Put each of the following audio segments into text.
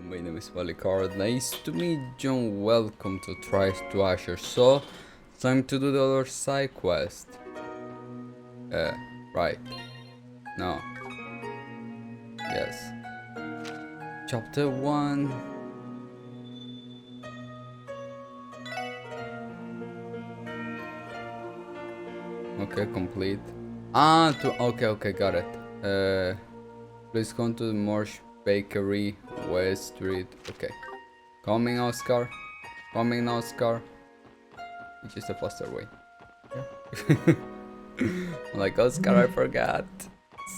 My name is Malikard. Nice to meet you and welcome to Try to Azure. So, time to do the other side quest. Right. No. Yes. Chapter 1. Okay, complete. Okay, got it. Please come to the Marsh Bakery, West Street. Okay. Coming, Oscar. Coming, Oscar. It's just a faster way. Yeah. I'm like, Oscar, I forgot.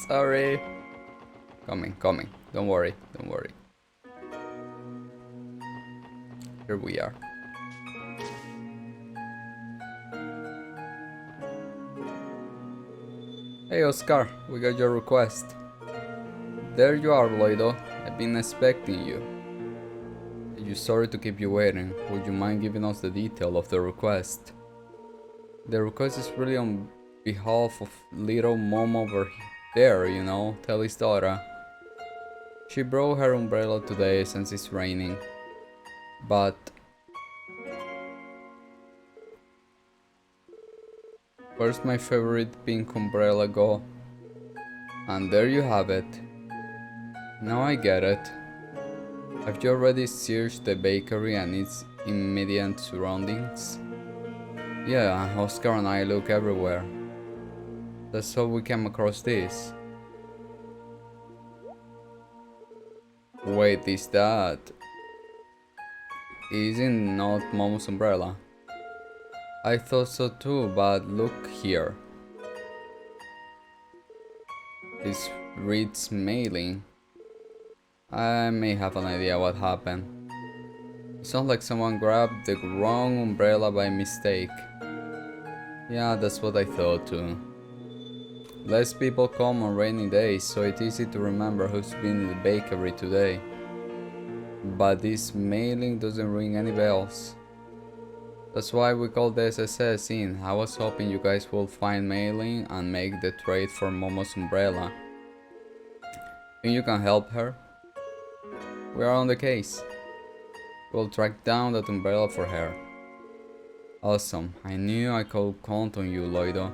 Sorry. Coming. Don't worry. Here we are. Hey, Oscar. We got your request. There you are, Loido. I've been expecting you. Sorry to keep you waiting. Would you mind giving us the detail of the request? The request is really on behalf of little mom over there, you know, Telly's daughter. She brought her umbrella today since it's raining. But where's my favorite pink umbrella go? And there you have it. Now I get it. Have you already searched the bakery and its immediate surroundings? Yeah, Oscar and I look everywhere. That's how we came across this. Wait, is that... Isn't not Momo's umbrella? I thought so too, but look here. This reads mailing. I may have an idea what happened. It sounds like someone grabbed the wrong umbrella by mistake. Yeah, that's what I thought too. Less people come on rainy days, so it's easy to remember who's been in the bakery today. But this mailing doesn't ring any bells. That's why we called the SSS in. I was hoping you guys will find mailing and make the trade for Momo's umbrella. Think you can help her? We are on the case. We'll track down that umbrella for her. Awesome. I knew I could count on you, Loido.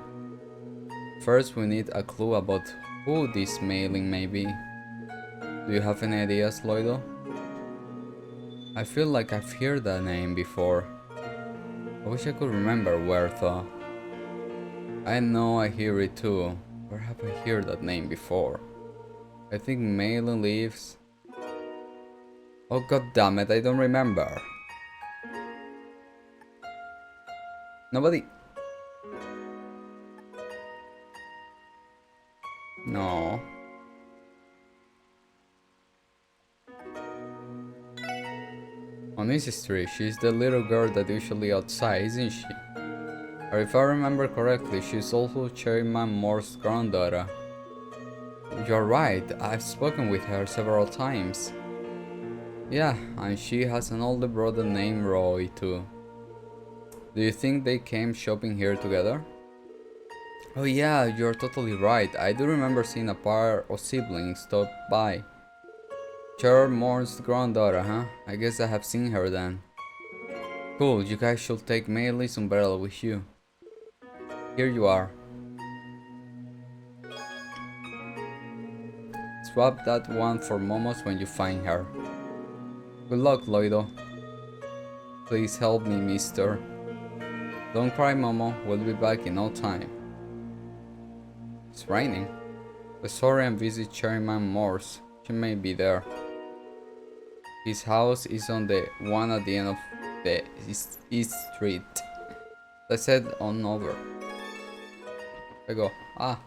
First, we need a clue about who this mailing may be. Do you have any ideas, Loido? I feel like I've heard that name before. I wish I could remember where though. I know I hear it too. Where have I heard that name before? I think mailing lives... Oh god damn it, I don't remember. Nobody... No. On Easy Street, she's the little girl that usually outside, isn't she? Or if I remember correctly, she's also Chairman Moore's granddaughter. You're right, I've spoken with her several times. Yeah, and she has an older brother named Roy too. Do you think they came shopping here together? Oh yeah, you're totally right. I do remember seeing a pair of siblings stop by. Chair Moore's granddaughter, huh? I guess I have seen her then. Cool, you guys should take Maylee's umbrella with you. Here you are. Swap that one for Momo's when you find her. Good luck, Loido. Please help me, mister. Don't cry, Momo. We'll be back in no time. It's raining. But sorry I'm busy Chairman Moore's. She may be there. His house is on the one at the end of the East Street. Let's head on over. I go. Ah.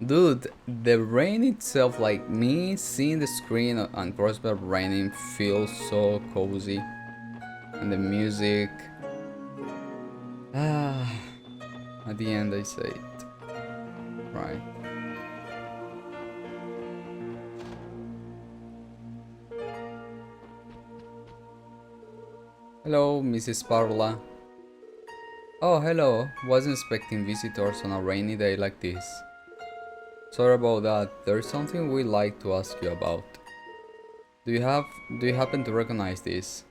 Dude, the rain itself, like me seeing the screen and Crossbar raining feels so cozy. And the music. Ah. At the end I say it. Right. Hello, Mrs. Parla. Oh, hello. Wasn't expecting visitors on a rainy day like this. Sorry about that. There's something we'd like to ask you about. Do you happen to recognize this?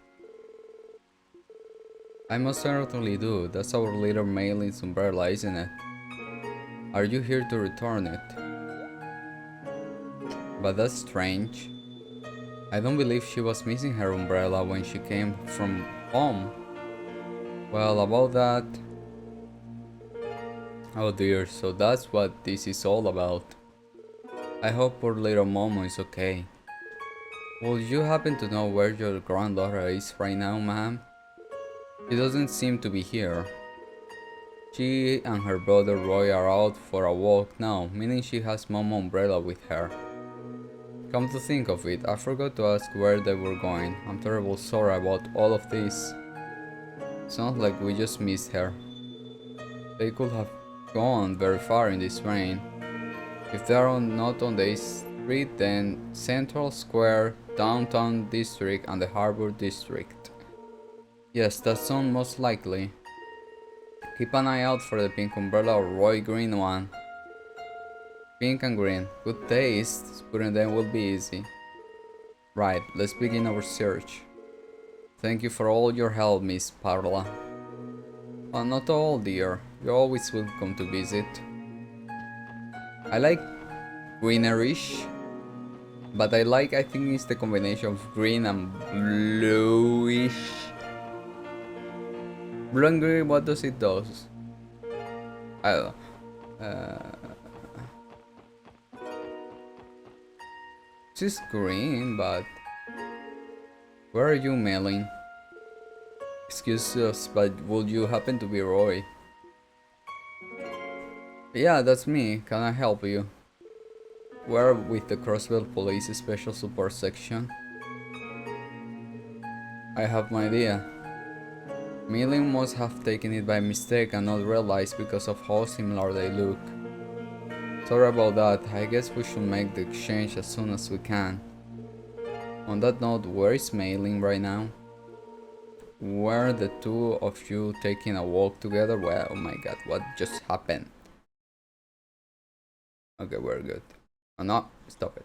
I most certainly do. That's our little Mayling's umbrella, isn't it? Are you here to return it? But that's strange. I don't believe she was missing her umbrella when she came from home. Well, about that... Oh dear, so that's what this is all about. I hope poor little Momo is okay. Would you happen to know where your granddaughter is right now, ma'am? She doesn't seem to be here. She and her brother Roy are out for a walk now, meaning she has Momo umbrella with her. Come to think of it, I forgot to ask where they were going. I'm terribly sorry about all of this. Sounds like we just missed her. They could have gone very far in this rain. If they are not on the street, then Central Square, Downtown District and the Harbor District. Yes, that sounds most likely. Keep an eye out for the pink umbrella or Roy green one. Pink and green. Good taste. Spotting them will be easy. Right, let's begin our search. Thank you for all your help, Miss Parla. Oh, not all, dear. You're always welcome to visit. I like greenish, but I think it's the combination of green and bluish. Blue and green, what does it do? I don't know. It's green, but where are you mailing? Excuse us, but would you happen to be Roy? Yeah, that's me. Can I help you? We're with the Crossville Police Special Support Section. I have my idea. Mailing must have taken it by mistake and not realized because of how similar they look. Sorry about that. I guess we should make the exchange as soon as we can. On that note, where is Mailing right now? Were the two of you taking a walk together? Well, oh my god, what just happened? Okay, we're good. Oh no, stop it.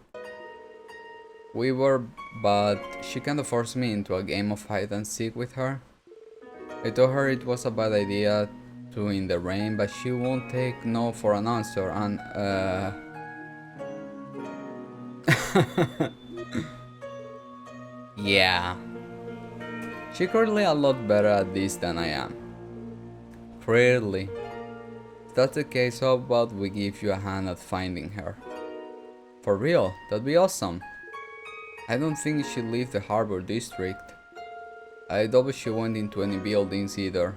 We were, but she kind of forced me into a game of hide and seek with her. I told her it was a bad idea to in the rain, but she won't take no for an answer and yeah. She's currently a lot better at this than I am. Clearly. If that's the case, how about we give you a hand at finding her? For real, that'd be awesome. I don't think she left the Harbor District. I doubt she went into any buildings either.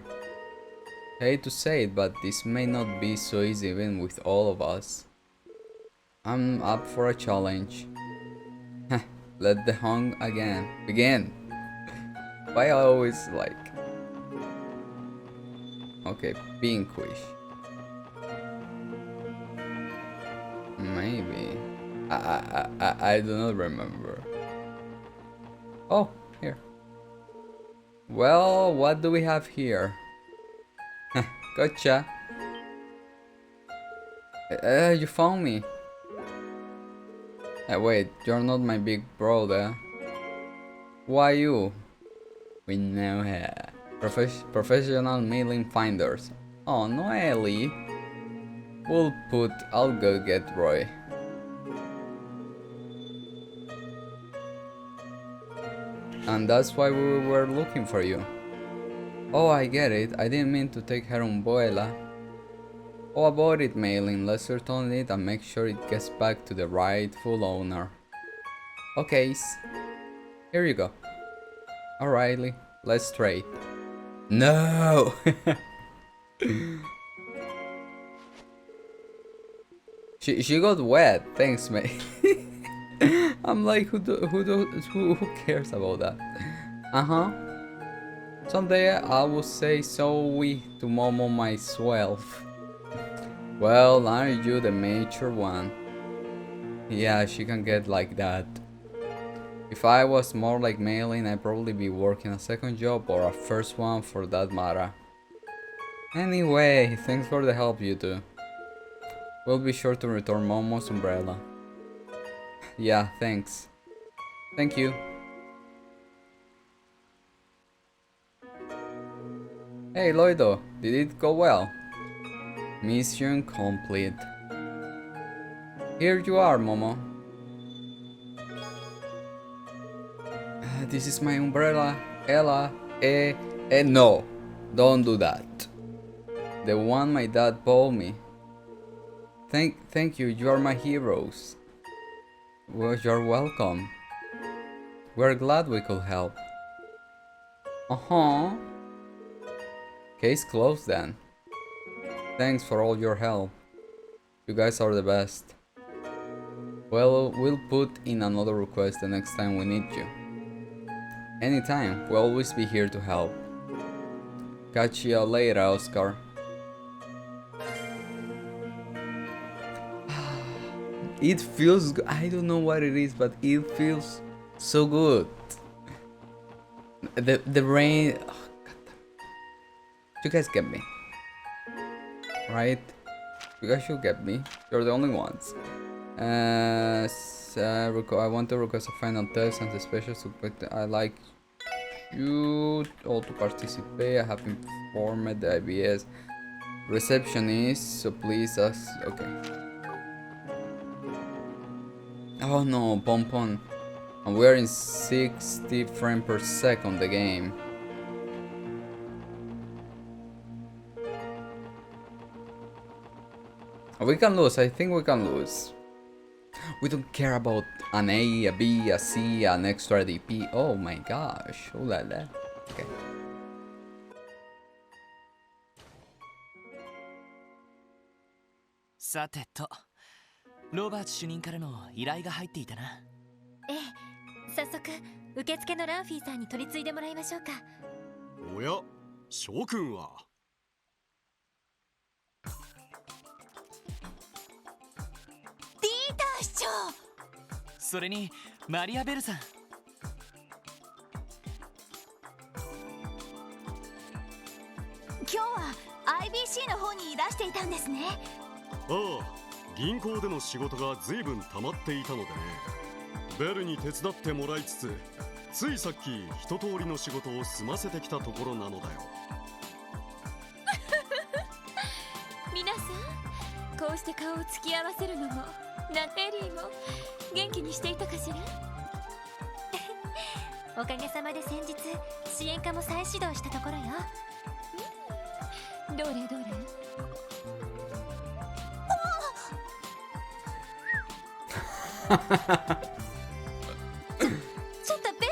Hate to say it, but this may not be so easy even with all of us. I'm up for a challenge. Let the hunt begin. Why I always like... Okay, pinkish. Maybe. I do not remember. Oh, here. Well, what do we have here? Gotcha. You found me. Wait, you're not my big brother. Why you? We know her. Professional mailing finders. Oh no, Ellie. I'll go get Roy. And that's why we were looking for you. Oh, I get it. I didn't mean to take her umbrella. How about it, mailing? Let's return it and make sure it gets back to the rightful owner. Okay, here you go. Alrighty, let's trade. No! She got wet. Thanks, mate. I'm like, who cares about that? Someday I will say so to Momo myself. Well, aren't you the mature one? Yeah, she can get like that. If I was more like mailing, I'd probably be working a second job or a first one for that matter. Anyway, thanks for the help, you two. We'll be sure to return Momo's umbrella. Yeah, thanks. Thank you. Hey Loido, did it go well? Mission complete. Here you are, Momo. This is my umbrella. Ella, no. Don't do that. The one my dad bought me. Thank you, you are my heroes. Well, you're welcome. We're glad we could help. Uh-huh. Case closed then. Thanks for all your help. You guys are the best. Well, we'll put in another request the next time we need you. Anytime, we'll always be here to help. Catch you later, Oscar. It feels good. I don't know what it is, but it feels so good. The rain. Oh, God. You guys get me, right? You guys should get me. You're the only ones. I want to request a final test and a special support. I like you all to participate. I have informed the IBS receptionist, so please ask. Okay. Oh no, Pum Pum. And we're in 60 frames per second the game. We can lose, I think we can lose. We don't care about an A, a B, a C, an extra DP. Oh my gosh, oh la la. Okay. さてと、ロバート主任からの依頼が入っていたな。ええ、早速受付のランフィーさんに取り次いでもらいましょうか。おや、諸君は。ピーター市長。それにマリアベルさん。今日は IBC の方にいらしていたんですね。ああ、銀行での仕事が随分溜まっていたのでね。ベルに手伝ってもらいつつ、ついさっき一通りの仕事を済ませてきたところなのだよ。皆さん、こうして顔を突き合わせるのも、エリーも元気にしていたかしら。おかげさまで先日支援課も再始動したところよ。どれどれ。ちょっとベル、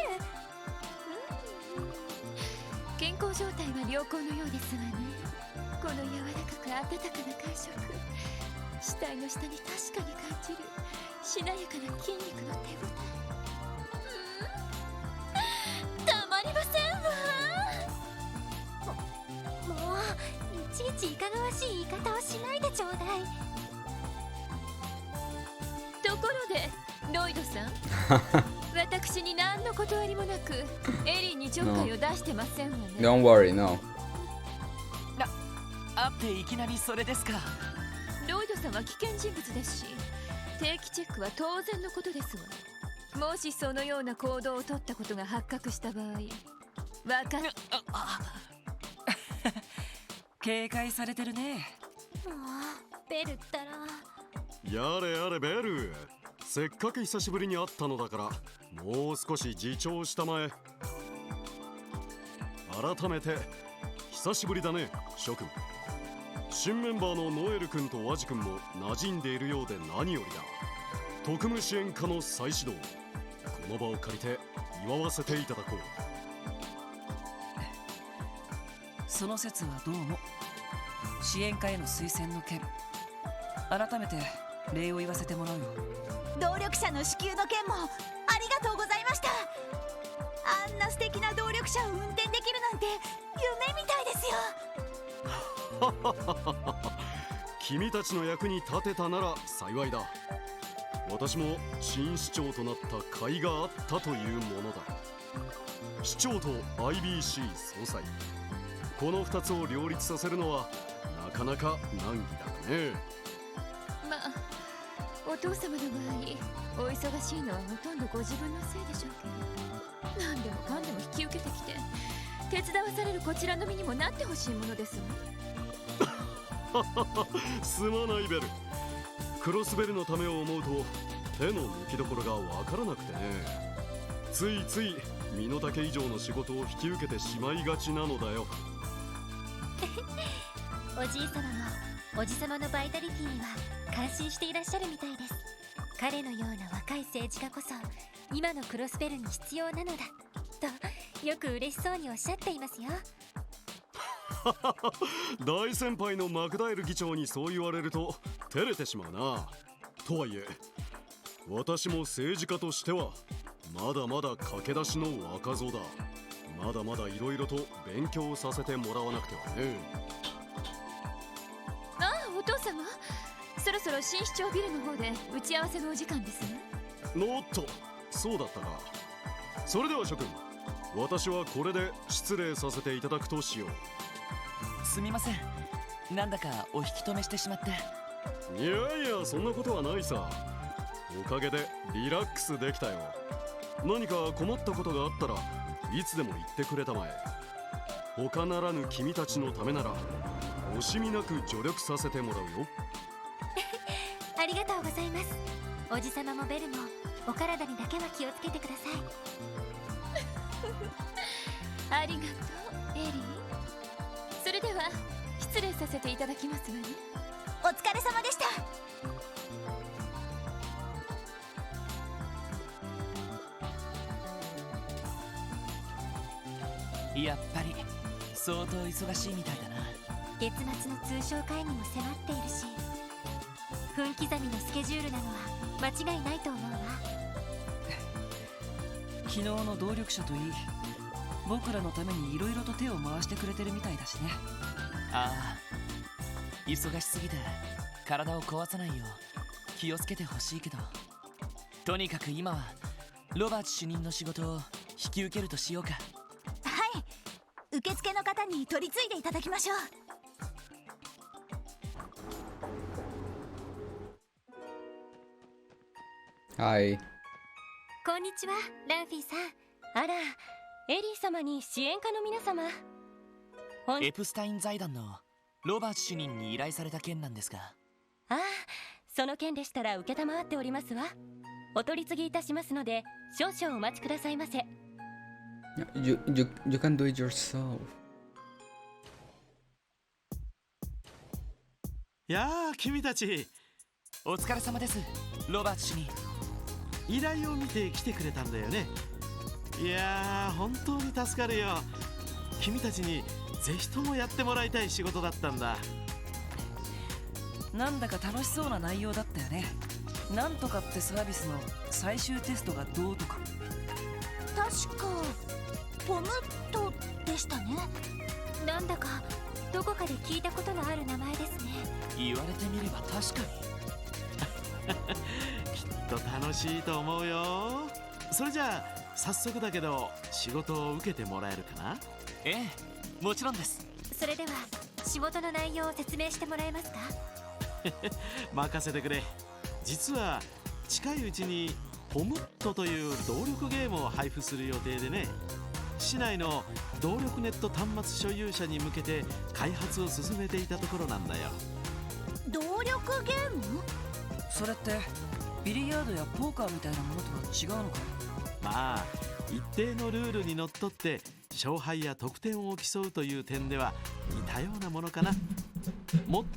健康状態は良好のようですわね。この柔らかく温かな感触、死体の下に確かに感じるしなやかな筋肉の手応え、たまりませんわ。もういちいちいかがわしい言い方をしないでちょうだい。ところでロイドさん、私に何の断りもなくエリーにちょっかいを出してませんわね。 Don't worry, no. 会っていきなりそれですか。ロイドさんは危険人物ですし、定期チェックは当然のことですわ。もしそのような行動を取ったことが発覚した場合、わかる。警戒されてるね。もうベルったら。やれやれベル、せっかく久しぶりに会ったのだから、もう少し自重したまえ。改めて久しぶりだね、諸君。新メンバーのノエル君とワジ君も馴染んでいるようで何よりだ。特務支援課の再始動、この場を借りて祝わせていただこう。その説はどうも。支援課への推薦の件、改めて礼を言わせてもらうよ。動力車の支給の件もありがとうございました。あんな素敵な動力車を運転できるなんて夢みたいですよ。君たちの役に立てたなら幸いだ。私も新市長となった甲斐があったというものだ。市長と IBC 総裁、この2つを両立させるのはなかなか難儀だね。お父様の場合お忙しいのはほとんどご自分のせいでしょうけど、何でもかんでも引き受けてきて手伝わされるこちらの身にもなってほしいものですわ。すまないベル。クロスベルのためを思うと手の抜きどころがわからなくてね、ついつい身の丈以上の仕事を引き受けてしまいがちなのだよ。おじい様もおじさまのバイタリティには感心していらっしゃるみたいです。彼のような若い政治家こそ今のクロスベルに必要なのだとよく嬉しそうにおっしゃっていますよ。大先輩のマクダエル議長にそう言われると照れてしまうな。とはいえ私も政治家としてはまだまだ駆け出しの若造だ。まだまだいろいろと勉強させてもらわなくてはね。ああ、お父様、そろそろ新市長ビルの方で打ち合わせのお時間ですね。おっと、そうだったか。それでは諸君、私はこれで失礼させていただくとしよう。すみません、なんだかお引き止めしてしまって。いやいや、そんなことはないさ。おかげでリラックスできたよ。何か困ったことがあったらいつでも言ってくれたまえ。他ならぬ君たちのためなら惜しみなく助力させてもらうよ。ありがとうございます。おじさまもベルもお体にだけは気をつけてください。ありがとう、エリー。それでは失礼させていただきますわね。お疲れ様でした。やっぱり相当忙しいみたいだな。月末の通商会議も迫っているし、分刻みのスケジュールなのは間違いないと思うわ。昨日の動力者といい、僕らのためにいろいろと手を回してくれてるみたいだしね。ああ、忙しすぎて体を壊さないよう気をつけてほしいけど、とにかく今はロバーツ主任の仕事を引き受けるとしようか。はい、受付の方に取り次いでいただきましょう。はい。こんにちは、ランフィーさん。あら、エリー様に支援家の皆様。エプスタイン財団のロバーツ主任に依頼された件なんですが。ああ、その件でしたら承っておりますわ。お取り次ぎいたしますので少々お待ちくださいませ。You can do it yourself. やあ、君たちお疲れ様です、ロバーツ主任。依頼を見て来てくれたんだよね。いやー、本当に助かるよ。君たちにぜひともやってもらいたい仕事だったんだ。なんだか楽しそうな内容だったよね。なんとかってサービスの最終テストがどうとか。確かポムットでしたね。なんだかどこかで聞いたことのある名前ですね。言われてみれば確かに。きっと楽しいと思うよ。それじゃあ早速だけど仕事を受けてもらえるかな。ええ、もちろんです。それでは仕事の内容を説明してもらえますか。任せてくれ。実は近いうちにポムットという動力ゲームを配布する予定でね。市内の動力ネット端末所有者に向けて開発を進めていたところなんだよ。動力ゲーム？それってビリヤードやポーカーみたいなものとは違うのかい？まあ一定のルールにのっとって勝敗や得点を競うという点では似たようなものかな。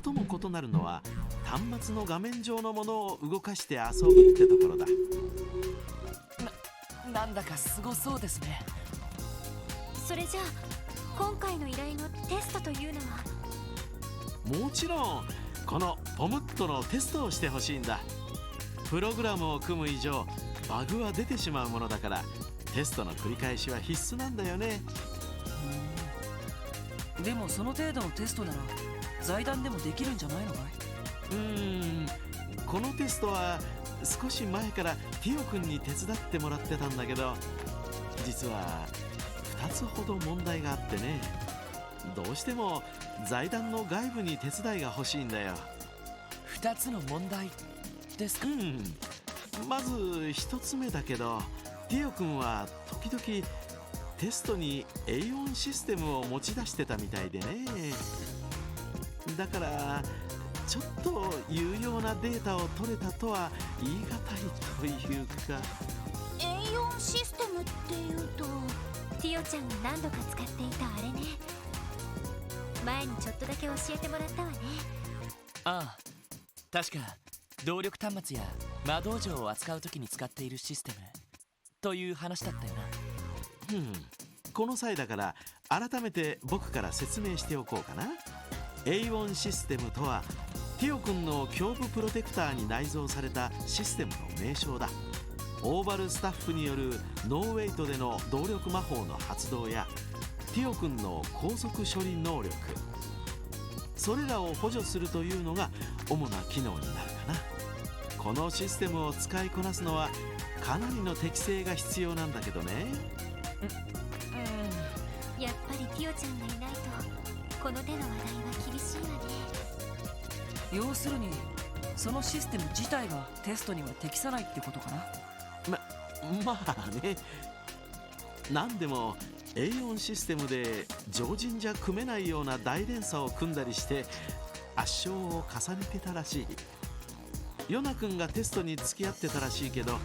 最も異なるのは端末の画面上のものを動かして遊ぶってところだ。なんだかすごそうですね。それじゃあ今回の依頼のテストというのは？もちろんこのポムットのテストをしてほしいんだ。プログラムを組む以上バグは出てしまうものだからテストの繰り返しは必須なんだよね。でもその程度のテストなら財団でもできるんじゃないのかい？このテストは少し前からティオ君に手伝ってもらってたんだけど、実は2つほど問題があってね。どうしても財団の外部に手伝いが欲しいんだよ。2つの問題ですか？まず一つ目だけど、ティオ君は時々テストに A4 システムを持ち出してたみたいでね。だからちょっと有用なデータを取れたとは言い難いというか。 A4 システムっていうと、ティオちゃんが何度か使っていたあれね。前にちょっとだけ教えてもらったわね。ああ、確か動力端末や魔道場を扱う時に使っているシステムという話だったよな。この際だから改めて僕から説明しておこうかな。 A1 システムとはティオ君の胸部プロテクターに内蔵されたシステムの名称だ。オーバルスタッフによるノーウェイトでの動力魔法の発動やティオ君の高速処理能力、それらを補助するというのが主な機能になるかな。このシステムを使いこなすのはかなりの適性が必要なんだけどね。やっぱりティオちゃんがいないとこの手の話題は厳しいわね。要するにそのシステム自体がテストには適さないってことかな。まあね。なんでも A4 システムで常人じゃ組めないような大連鎖を組んだりして圧勝を重ねてたらしい。ヨナ君がテストに付き合ってたらしいけど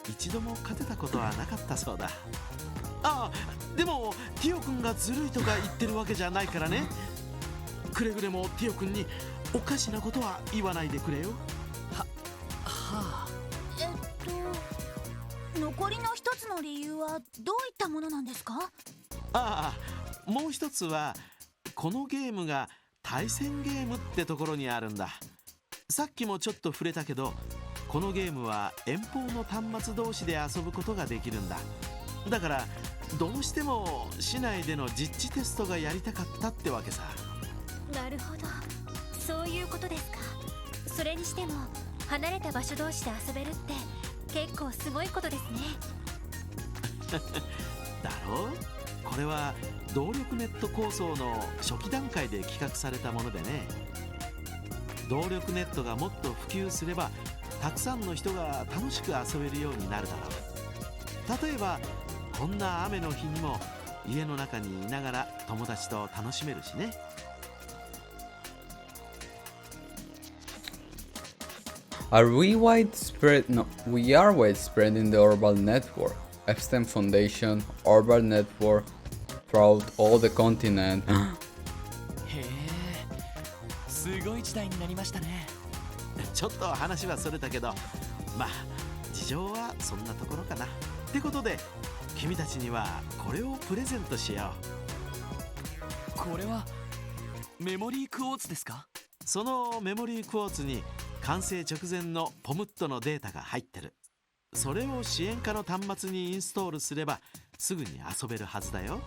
一度も勝てたことはなかったそうだ。ああ、でもティオ君がずるいとか言ってるわけじゃないからね。くれぐれもティオ君におかしなことは言わないでくれよ。はあ。残りの一つの理由はどういったものなんですか？ああ、もう一つはこのゲームが対戦ゲームってところにあるんだ。さっきもちょっと触れたけど、このゲームは遠方の端末同士で遊ぶことができるんだ。だからどうしても市内での実地テストがやりたかったってわけさ。なるほど、そういうことですか。それにしても離れた場所同士で遊べるって結構すごいことですね。だろう。これは動力ネット構想の初期段階で企画されたものでね。動力ネットがもっと普及すればたくさんの人が楽しく遊べるようになるだろう。例えばこんな雨の日にも家の中にいながら友達と楽しめるしね。Are we widespread? No, we are widespread in the Orbital Network. Extend Foundation, Orbital Network, throughout all the continent. へえ、すごい時代になりましたね。ちょっと話はそれたけど、まあ事情はそんなところかな。ってことで君たちにはこれをプレゼントしよう。これはメモリークォーツですか？そのメモリークォーツに完成直前のポムットのデータが入ってる。それを支援下の端末にインストールすればすぐに遊べるはずだよ。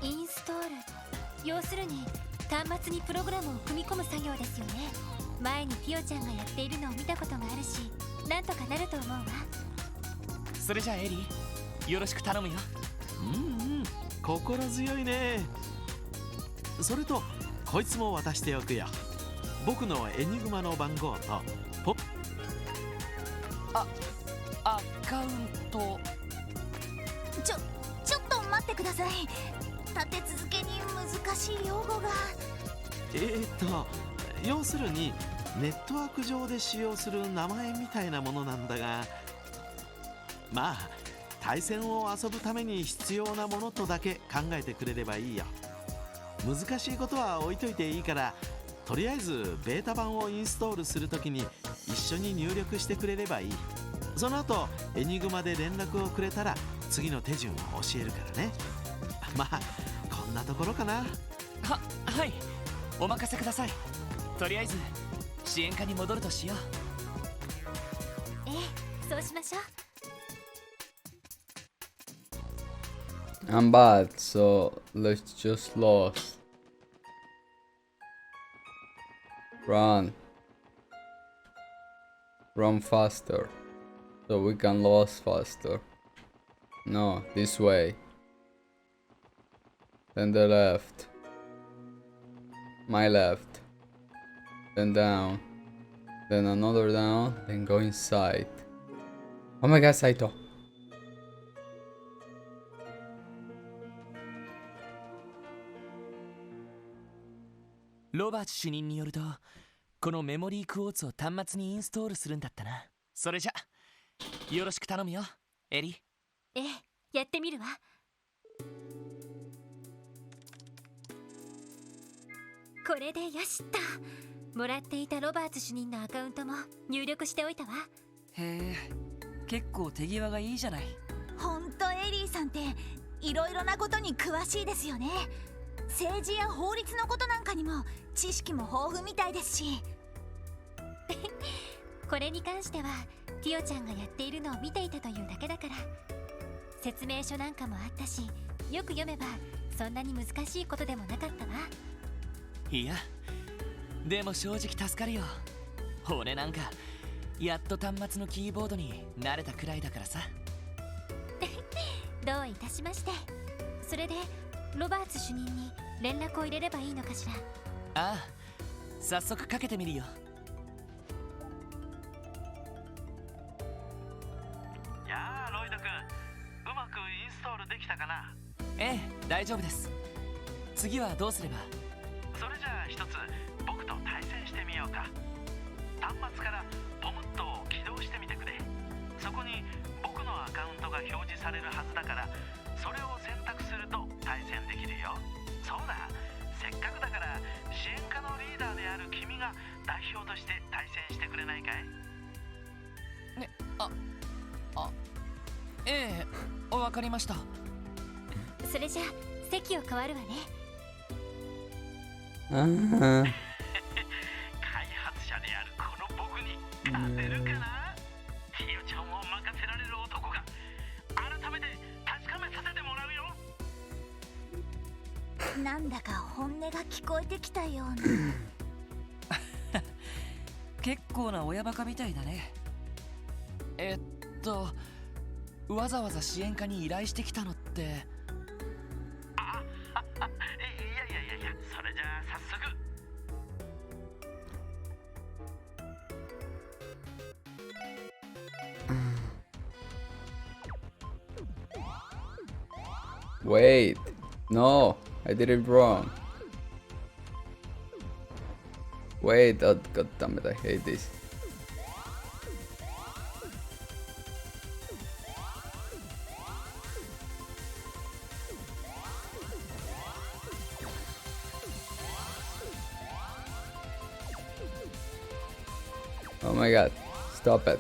インストール、要するに端末にプログラムを組み込む作業ですよね。前にティオちゃんがやっているのを見たことがあるし、なんとかなると思うわ。それじゃあエリー、よろしく頼むよ。心強いね。それとこいつも渡しておくよ。僕のエニグマの番号とアカウント。ちょっと待ってください。立て続けに難しい用語が。要するにネットワーク上で使用する名前みたいなものなんだが、まあ対戦を遊ぶために必要なものとだけ考えてくれればいいよ。難しいことは置いといていいから、とりあえずベータ版をインストールするときに一緒に入力してくれればいい。その後エニグマで連絡をくれたら次の手順を教えるからね。まあこんなところかな。はい、お任せください。とりあえず支援課に戻るとしよう。ええ、そうしましょう。I'm bad, so let's just lost. Run. Run faster. So we can lose faster. No, this way. Then the left. My left. Then down. then another down, then go inside. Oh my god, Saito. ロバーツ主任によると、このメモリークォーツを端末にインストールするんだったな。それじゃよろしく頼むよ、エリ。ええ、やってみるわ。これでよしっと。もらっていたロバーツ主任のアカウントも入力しておいたわ。へえ、結構手際がいいじゃない。ほんとエリーさんっていろいろなことに詳しいですよね。政治や法律のことなんかにも知識も豊富みたいですし。これに関してはティオちゃんがやっているのを見ていたというだけだから。説明書なんかもあったし、よく読めばそんなに難しいことでもなかったわ。いや、でも正直助かるよ。俺なんかやっと端末のキーボードに慣れたくらいだからさ。どういたしまして。それでロバーツ主任に連絡を入れればいいのかしら。ああ、早速かけてみるよ。やあロイド君、うまくインストールできたかな？ええ、大丈夫です。次はどうすれば？それじゃあ一つ僕と対戦してみようか。端末からポムットを起動してみてくれ。そこに僕のアカウントが表示されるはずだから、それを選択すると対戦できるよ。そうだ、せっかくだから支援課のリーダーである君が代表として対戦してくれないかい？ね、ええ、わかりました。それじゃあ席を変わるわね。あー開発者であるこの僕に勝てるかな？ティオちゃんを任せられる男が改めて確かめさせてもらうよ。なんだか本音が聞こえてきたような。結構な親バカみたいだね。わざわざ支援課に依頼してきたのって。いや、それじゃあ早速。Wait, no, I did it wrong. Wait, oh, god damn it, I hate this. Oh my god, stop it.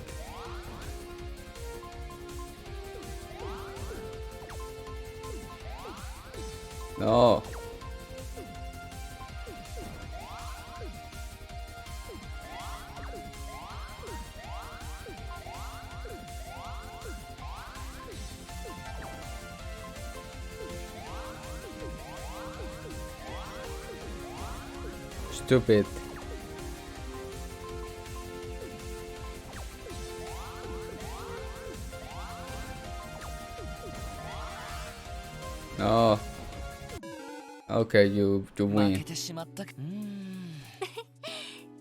No. Stupid. No. Okay, you 負 win. けてしまったか。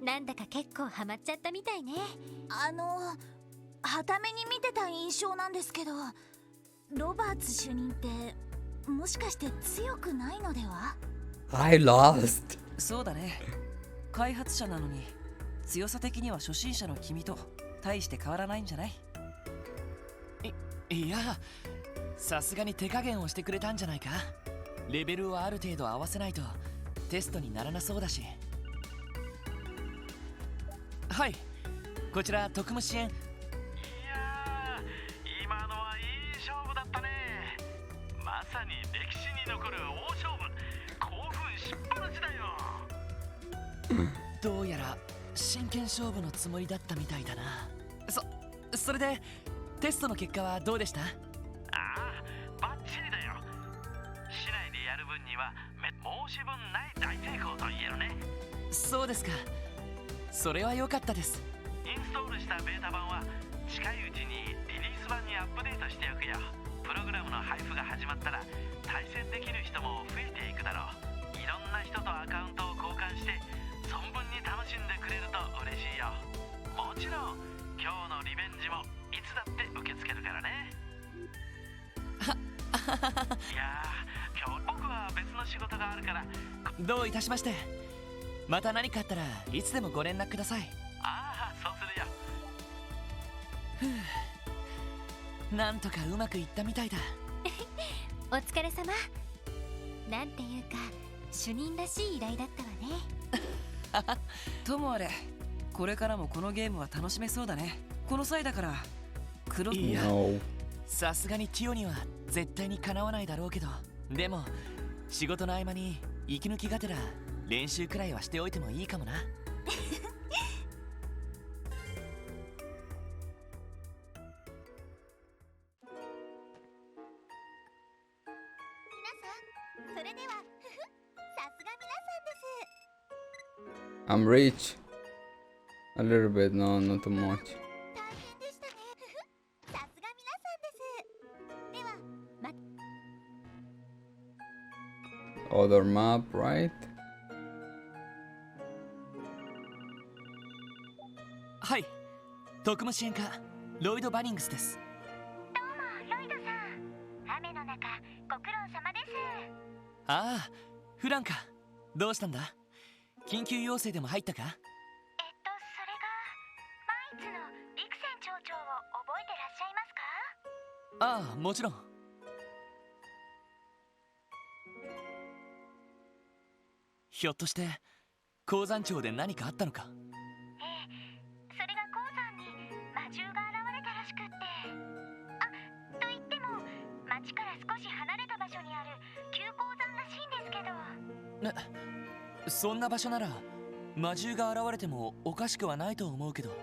なんだか結構ハマっちゃったみたいね。はために見てた印象なんですけど、ロバーツ主任ってもしかして強くないのでは？ I lost. そうだね。開発者なのに強さ的には初心者の君と大して変わらないんじゃない？いや、さすがに手加減をしてくれたんじゃないか。レベルをある程度合わせないとテストにならなそうだし。はい、こちら特務支援。いやー、今のはいい勝負だったね。まさに歴史に残る大勝負。興奮しっぱなしだよ。どうやら真剣勝負のつもりだったみたいだな。それでテストの結果はどうでした？ああ、バッチリだよ。市内でやる分には申し分ない大成功と言えるね。そうですか。それは良かったです。インストールしたベータ版は近いうちにリリース版にアップデートしておくよ。プログラムの配布が始まったら対戦できる人も増えていくだろう。いろんな人とアカウントを交換して存分に楽しんでくれると嬉しいよ。今日僕は別の仕事があるから。どういたしまして。また何かあったらいつでもご連絡ください。ああ、そうするよ。なんとかうまくいったみたいだ。お疲れ様。なんていうか主任らしい依頼だったわね。ともあれ、これからもこのゲームは楽しめそうだね。この際だからいや、No. さすがにティオには絶対にかなわないだろうけど、でも仕事の合間に息抜きがてら練習くらいはしておいてもいいかもな。それではさすが皆さんです。 I'm rich. A little bit, no, not too much. 大変でしたね。さすが皆さんです。ではOther map, right? はい、特務支援課ロイド・バニングスです。どうもロイドさん、雨の中ご苦労様です。ああ、フランか。どうしたんだ？緊急要請でも入ったか？それがマインツのリクセン町長を覚えてらっしゃいますか？ああ、もちろん。ひょっとして鉱山町で何かあったのか？それが鉱山に魔獣が現れたらしくって。と言っても町から少し離れた場所にある旧鉱山らしいんですけど。そんな場所なら魔獣が現れてもおかしくはないと思うけど。はい、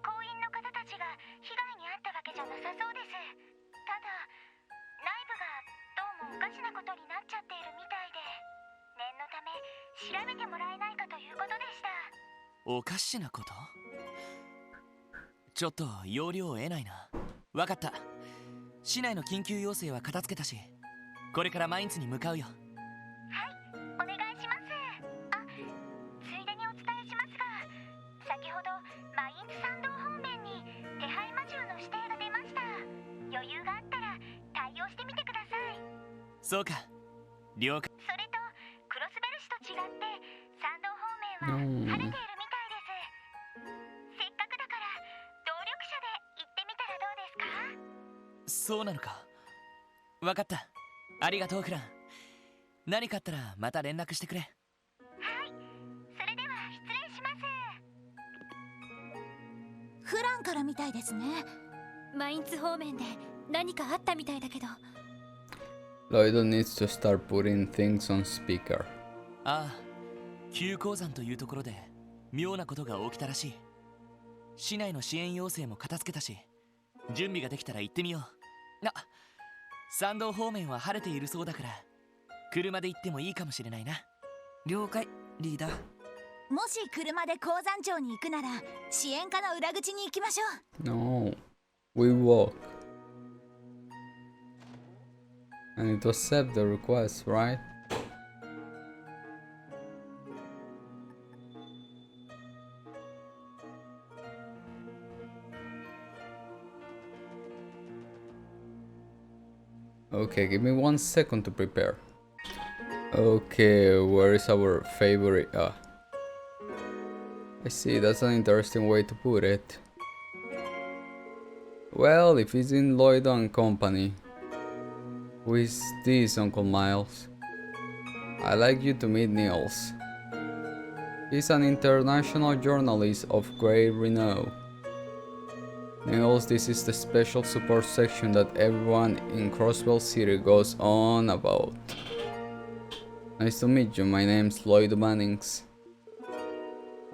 工員の方たちが被害に遭ったわけじゃなさそうです。ただ内部がどうもおかしなことになっちゃっているみたいで、念のため調べてもらえないかということでした。おかしなこと？ちょっと要領を得ないな。わかった。市内の緊急要請は片付けたし、これからマインツに向かうよ。お願いします。ついでにお伝えしますが、先ほどマインツ参道方面に手配魔獣の指定が出ました。余裕があったら対応してみてください。そうか、了解。それとクロスベル市と違って参道方面は晴れているみたいです。せっかくだから動力車で行ってみたらどうですか？そうなのか。わかった。ありがとうフラン。何かあったらまた連絡してくれ。はい、それでは失礼します。フランからみたいですね。マインツ方面で何かあったみたいだけど。Lloyd needs to start putting things on speaker. ああ、旧鉱山というところで妙なことが起きたらしい。市内の支援要請も片付けたし、準備ができたら行ってみよう。参道方面は晴れているそうだから車で行ってもいいかもしれないな。了解、リーダー。もし車で鉱山町に行くなら支援課の裏口に行きましょう。 No, we walk. And it accept the request, right? Okay, give me 1 second to prepare. Okay, where is our favorite? I see, that's an interesting way to put it. Well, if it's in Lloyd and Company. Who is this, Uncle Miles? I'd like you to meet Niels. He's an international journalist of great renown. Niels, this is the special support section that everyone in Crossville City goes on about. Nice to meet you, my name's Lloyd Mannings.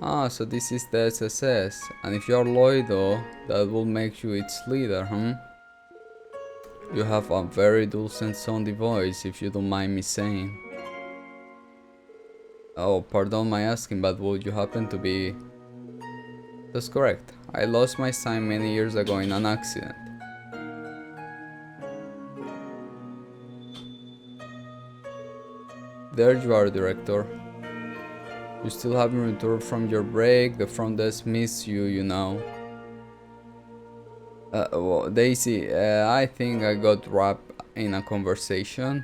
Ah, so this is the SSS, and if you're Lloydo, that will make you its leader, You have a very dulcet sounding voice, if you don't mind me saying. Oh, pardon my asking, but would you happen to be... That's correct. I lost my sign many years ago in an accident. There you are, Director. You still haven't returned from your break. The front desk missed you, you know. Well, Daisy, I think I got wrapped in a conversation.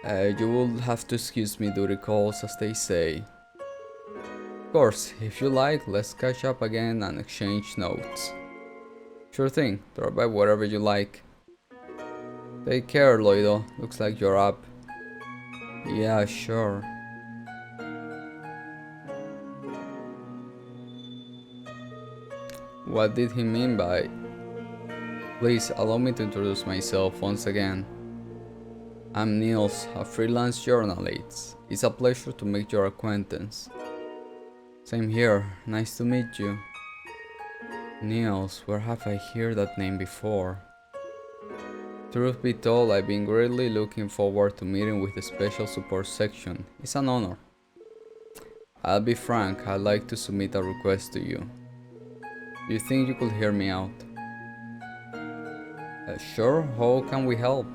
You will have to excuse me duty calls, as they say. Of course, if you like, let's catch up again and exchange notes. Sure thing, drop by whatever you like. Take care, Loido. Looks like you're up. Yeah, sure. What did he mean by... Please allow me to introduce myself once again. I'm Niels, a freelance journalist. It's a pleasure to make your acquaintance. Same here, nice to meet you. Niels, where have I heard that name before? Truth be told, I've been greatly looking forward to meeting with the special support section. It's an honor. I'll be frank, I'd like to submit a request to you. Do you think you could hear me out? Sure, how can we help?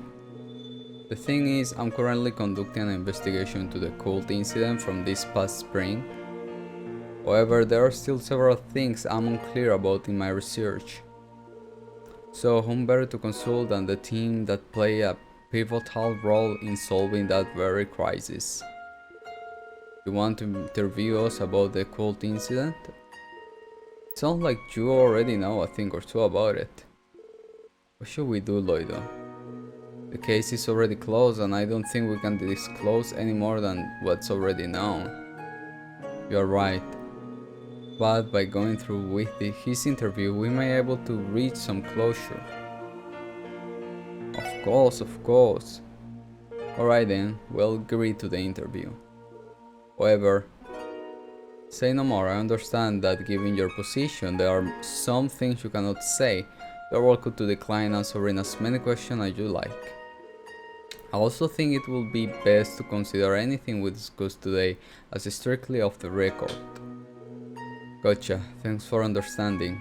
The thing is, I'm currently conducting an investigation into the cult incident from this past spring. However, there are still several things I'm unclear about in my research. So, whom better to consult than the team that play a pivotal role in solving that very crisis? You want to interview us about the cult incident? It sounds like you already know a thing or two about it. What should we do, Loido? The case is already closed and I don't think we can disclose any more than what's already known. You're right. But by going through with his interview, we may be able to reach some closure. Of course. Alright then, we'll agree to the interview. However, say no more. I understand that given your position, there are some things you cannot say. You're welcome to decline answering as many questions as you like. I also think it will be best to consider anything we discussed today as strictly off the record. Gotcha, thanks for understanding.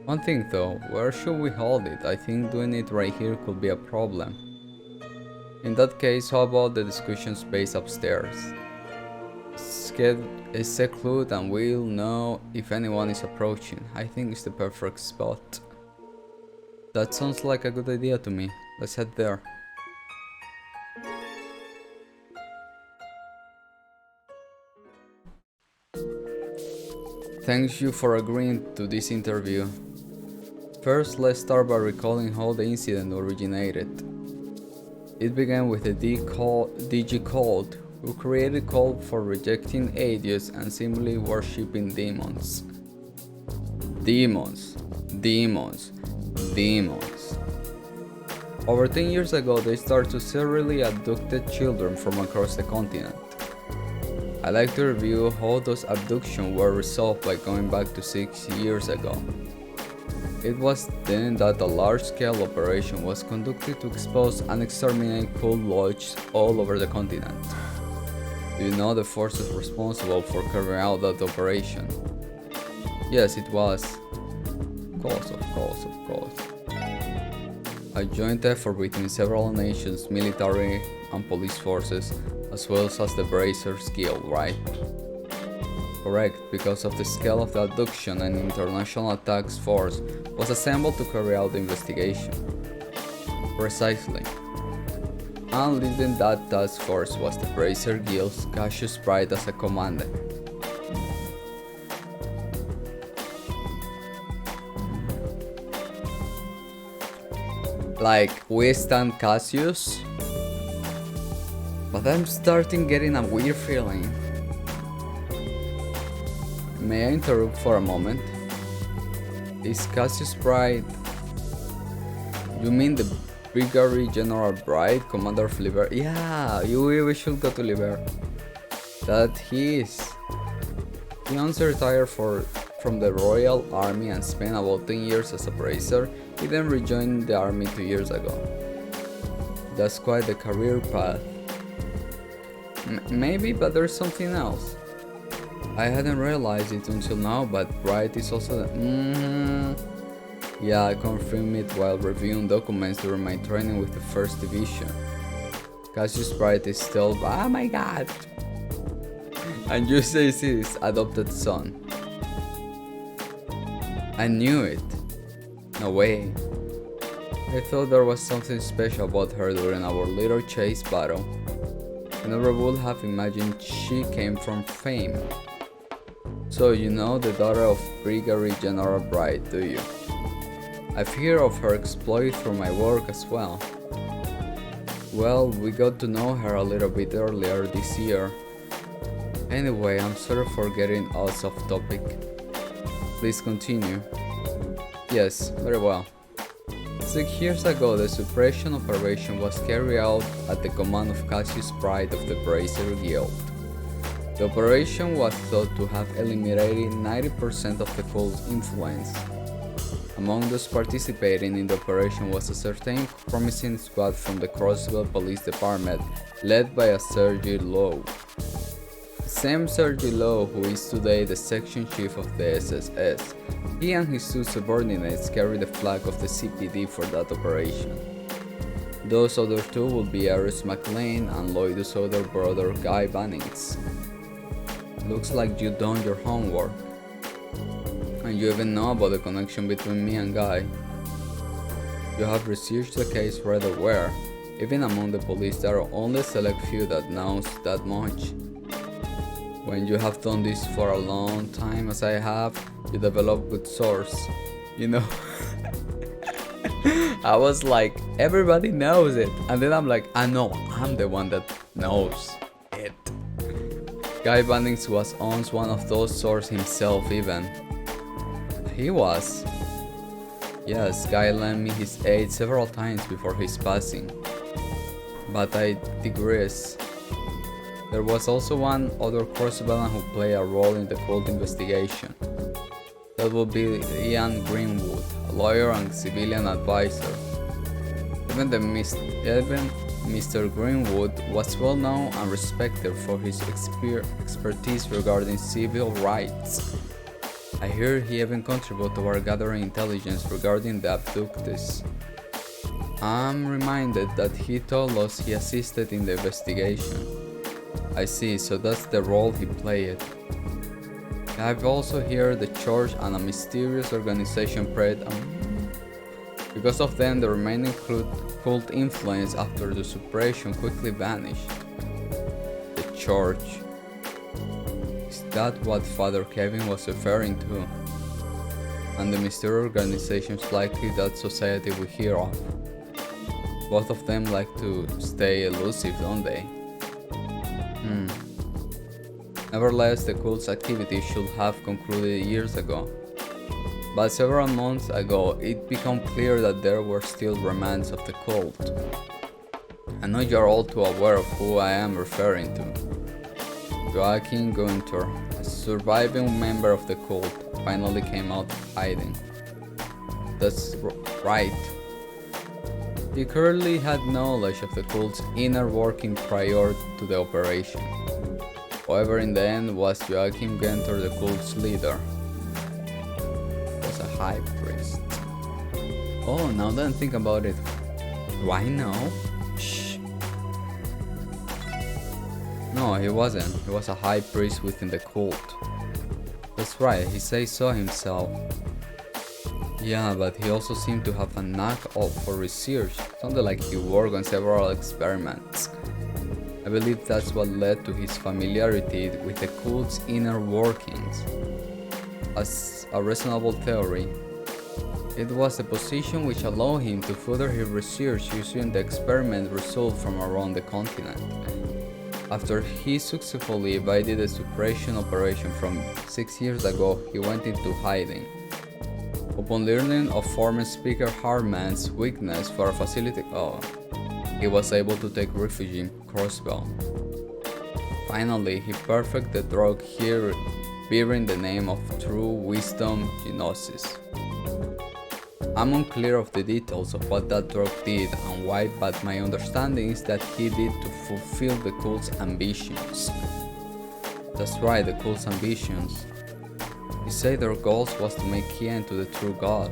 One thing though, where should we hold it? I think doing it right here could be a problem. In that case, how about the discussion space upstairs? It's secluded and we'll know if anyone is approaching. I think it's the perfect spot. That sounds like a good idea to me. Let's head there. Thank you for agreeing to this interview. First, let's start by recalling how the incident originated. It began with the DG cult, who created a cult for rejecting atheists and simply worshipping demons. Demons. Over 10 years ago, they started to serially abducted children from across the continent. I'd like to review how those abductions were resolved by going back to 6 years ago. It was then that a large-scale operation was conducted to expose and exterminate cult lodges all over the continent. Do you know the forces responsible for carrying out that operation? Yes, it was. Of course. A joint effort between several nations, military and police forces, as well as the Bracers Guild, right? Correct, because of the scale of the abduction, an international task force was assembled to carry out the investigation. Precisely. And leading that task force was the Bracer Guild's Cassius Pride as a commander. Like, we stand Cassius? But I'm starting getting a weird feeling. May I interrupt for a moment? Is Cassius Pride... You mean the Brigadier General Bright, Commander of Liber? Yeah, we should go to Liber. That he is. He once retired from the Royal Army and spent about 10 years as a bracer. He then rejoined the army 2 years ago. That's quite the career path. Maybe, but there's something else. I hadn't realized it until now, but Bright is also the... Yeah, I confirmed it while reviewing documents during my training with the 1st Division. Cassius Bright is still... Oh my god! And you say it's his adopted son. I knew it. No way. I thought there was something special about her during our little chase battle. I never would have imagined she came from fame. So you know the daughter of Brigadier General Bright, do you? I've heard of her exploit through my work as well. Well, we got to know her a little bit earlier this year. Anyway, I'm sorry for getting us off topic. Please continue. Yes, very well. 6 years ago, the suppression operation was carried out at the command of Cassius Pride of the Brazier Guild. The operation was thought to have eliminated 90% of the cult's influence. Among those participating in the operation was a certain promising squad from the Crossville Police Department, led by a Sergei Lowe. The same Sergei Lowe who is today the section chief of the SSS. He and his two subordinates carried the flag of the CPD for that operation. Those other two would be Aris McLean and Lloyd's other brother Guy Bannings. Looks like you done your homework. And you even know about the connection between me and Guy. You have researched the case rather well. Even among the police there are only a select few that knows that much. When you have done this for a long time as I have, you develop good source. You know? I was like, everybody knows it. And then I'm like, I know, I'm the one that knows it. Guy Bannings was once one of those sources himself even. He was. Yes, Guy lent me his aid several times before his passing. But I digress. There was also one other Crossbellan who played a role in the cult investigation. That would be Ian Greenwood, a lawyer and civilian advisor. Even Mr. Greenwood was well known and respected for his expertise regarding civil rights. I hear he even contributed toward gathering intelligence regarding the abductees. I'm reminded that he told us he assisted in the investigation. I see, so that's the role he played. I've also heard the church and a mysterious organization prayed because of them the remaining cult influence after the suppression quickly vanished. The church. Is that what Father Kevin was referring to? And the mysterious organizations likely that society we hear of. Both of them like to stay elusive, don't they? Nevertheless, the cult's activity should have concluded years ago. But several months ago, it became clear that there were still remnants of the cult. I know you're all too aware of who I am referring to. Joachim Gunther, a surviving member of the cult, finally came out of hiding. That's right. He clearly had knowledge of the cult's inner working prior to the operation. However, in the end, was Joachim Gunther the cult's leader. He was a high priest. Oh, now that I think about it, do I know? Shh. No, he wasn't. He was a high priest within the cult. That's right, he says so himself. Yeah, but he also seemed to have a knack for research. Sounded like he worked on several experiments. I believe that's what led to his familiarity with the cult's inner workings. As a reasonable theory, it was the position which allowed him to further his research using the experiment results from around the continent. After he successfully evaded the suppression operation from 6 years ago, he went into hiding. Upon learning of former Speaker Hartman's weakness for a facility, he was able to take refuge in Crossville. Finally, he perfected the drug here bearing the name of True Wisdom Gnosis. I'm unclear of the details of what that drug did and why, but my understanding is that he did to fulfill the cult's ambitions. That's right, the cult's ambitions. He said their goals was to make key end to the true God.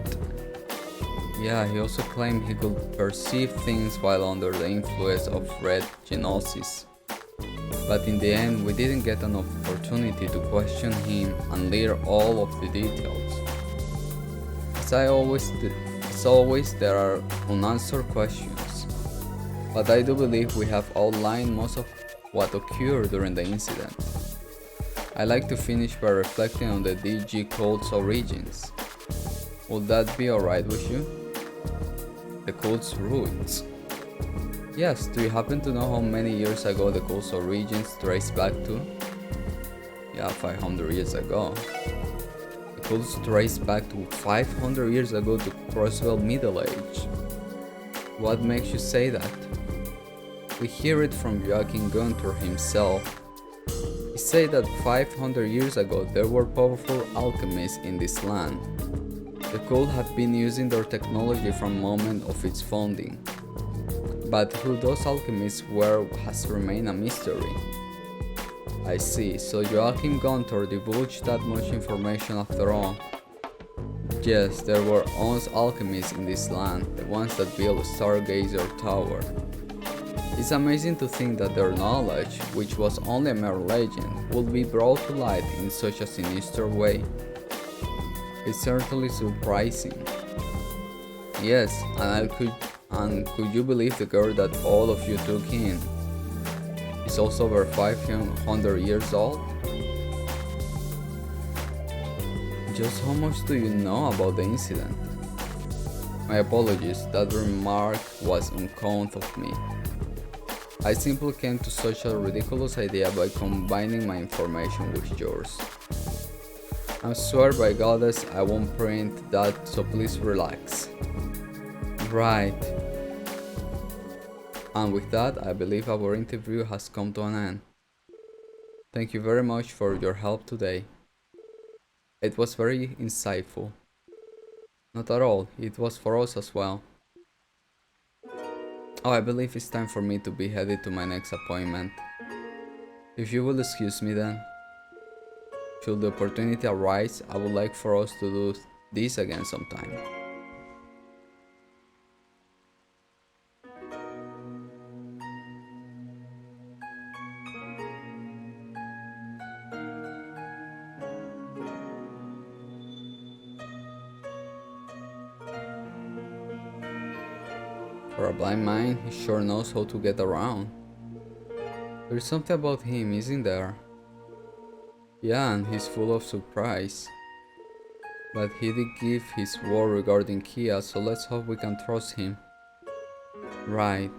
Yeah, he also claimed he could perceive things while under the influence of red gnosis. But in the end, we didn't get an opportunity to question him and learn all of the details. As I always As always, there are unanswered questions, but I do believe we have outlined most of what occurred during the incident. I like to finish by reflecting on the DG cult's origins. Would that be alright with you? The cult's roots. Yes, do you happen to know how many years ago the cult's origins trace back to? Yeah, 500 years ago. The cult's trace back to 500 years ago to Crossbell Middle Age. What makes you say that? We hear it from Joachim Gunter himself. He said that 500 years ago there were powerful alchemists in this land. The cult had been using their technology from the moment of its founding. But who those alchemists were has remained a mystery. I see, so Joachim Gunter divulged that much information after all. Yes, there were once alchemists in this land, the ones that built Stargazer Tower. It's amazing to think that their knowledge, which was only a mere legend, would be brought to light in such a sinister way. It's certainly surprising. Yes, and could you believe the girl that all of you took in is also over 500 years old? Just how much do you know about the incident? My apologies, that remark was uncouth of me. I simply came to such a ridiculous idea by combining my information with yours. I swear by goddess I won't print that, so please relax. Right. And with that, I believe our interview has come to an end. Thank you very much for your help today. It was very insightful. Not at all, it was for us as well. Oh, I believe it's time for me to be headed to my next appointment. If you will excuse me then. Should the opportunity arise, I would like for us to do this again sometime. For a blind man, he sure knows how to get around. There's something about him, isn't there? Yeah, and he's full of surprise. But he did give his word regarding Kia, so let's hope we can trust him. Right.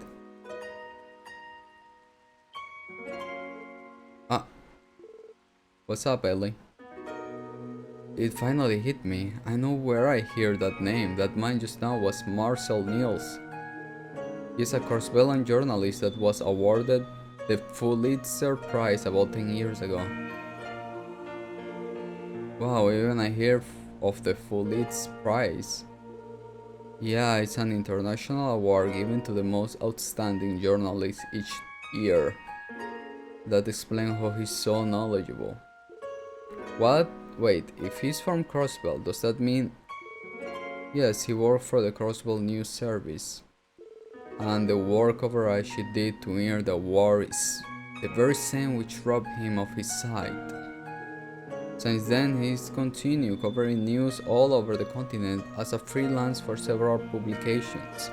Ah. What's up, Ellie? It finally hit me. I know where I hear that name. That man just now was Marcel Niels. He's a Corsvellan journalist that was awarded the Pulitzer Prize about 10 years ago. Wow, even I hear of the Pulitzer Prize. Yeah, it's an international award given to the most outstanding journalists each year. That explains how he's so knowledgeable. What? Wait, if he's from Crossbell, does that mean... Yes, he worked for the Crossbell News Service. And the work coverage he did to earn the award is the very same which robbed him of his sight. Since then, he's continued covering news all over the continent as a freelance for several publications.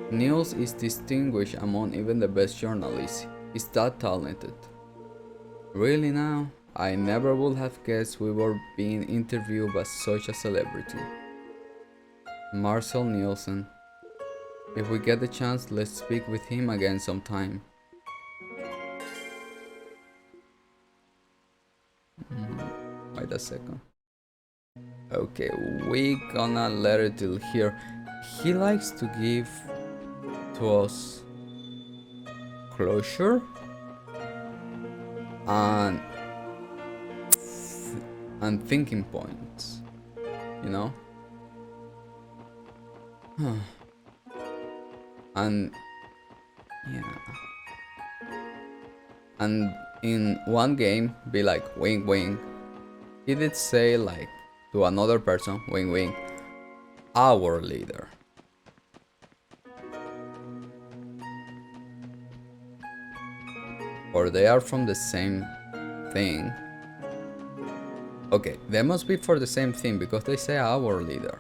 Niels is distinguished among even the best journalists. He's that talented. Really now? I never would have guessed we were being interviewed by such a celebrity. Marcel Nielsen. If we get the chance, let's speak with him again sometime. Wait a second. Okay, we gonna let it till here. He likes to give to us closure and thinking points, you know. And yeah, and in one game be like wink wink. He did say like to another person wink wink, our leader. Or they are from the same thing. Okay, they must be for the same thing because they say our leader.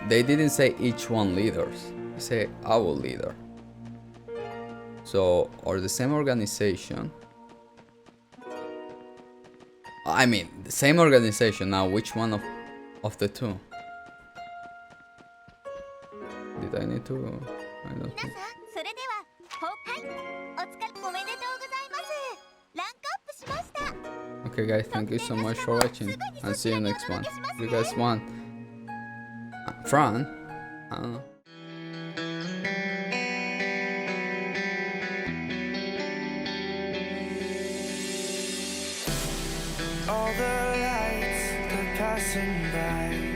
They didn't say each one leaders. They say our leader. So, or the same organization. I mean, the same organization. Now, which one of the two? Did I need to? I don't 皆 think. さんそれではお疲れおめでとうございますランクアップしました Okay, guys, thank you so much for watching, and see you next one. If you guys want Fran? I don't know. All the lights, they're passing by.